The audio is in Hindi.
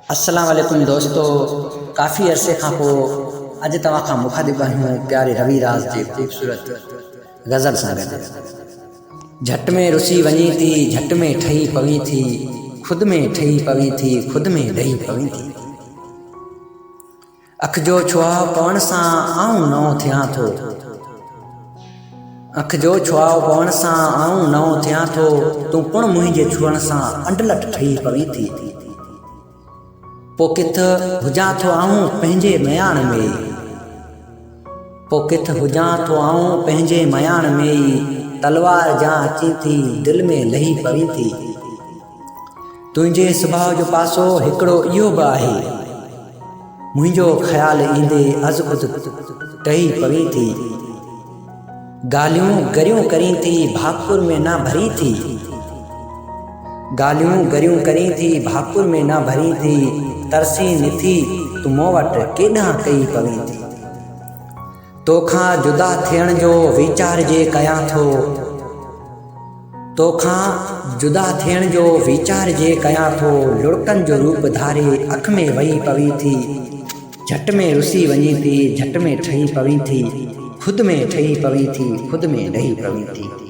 अस्सलाम वालेकुम दोस्तों, काफ़ी अरसे खां पोइ अॼु तव्हां खां मुखातिब आहियूं प्यारे रवि राज जी ख़ूबसूरत गज़ल सां गॾु। झट में रुसी वञी थी, झट में ठही पवी थी, खुद में ठही पवी थी, खुद में ॾही पवी थी। अख जो छुहाव पवण सां आऊं नओं थियां थो, अख जो छुहाव पवण सां आऊं नओं थियां थो, तूं पिण मुंहिंजे छुअण सां अंडलट ठही पवी थी। पो किथ हुजां थो आऊं पंहिंजे मयाण में, पो किथ हुजां थो आऊं पंहिंजे मयाण में ई, तलवार जा अची थी दिल में लही पवी थी। तुंहिंजे सुभाउ जो पासो हिकिड़ो इहो बि आहे, मुंहिंजो ख़्याल ईंदे अज़ टही पवी थी। ॻाल्हियूं गरियूं करी थी भाकुर में न भरी थी, ॻाल्हियूं गरियूं करी थी भाकुर में न भरी थी, तरसी निथी तूं मूं वटि केॾांहुं कई पवी थी। तोखां जुदा थियण जो वीचार जे कयां थो, तोखां जुदा थियण जो वीचार जे कयां थो, लुड़कनि जो रूप धारे अख में वही पवी थी। झट में रुसी वञी थी, झट में ठही पवी थी, खुद में ठही पवी थी, खुद में ॾही पवी थी।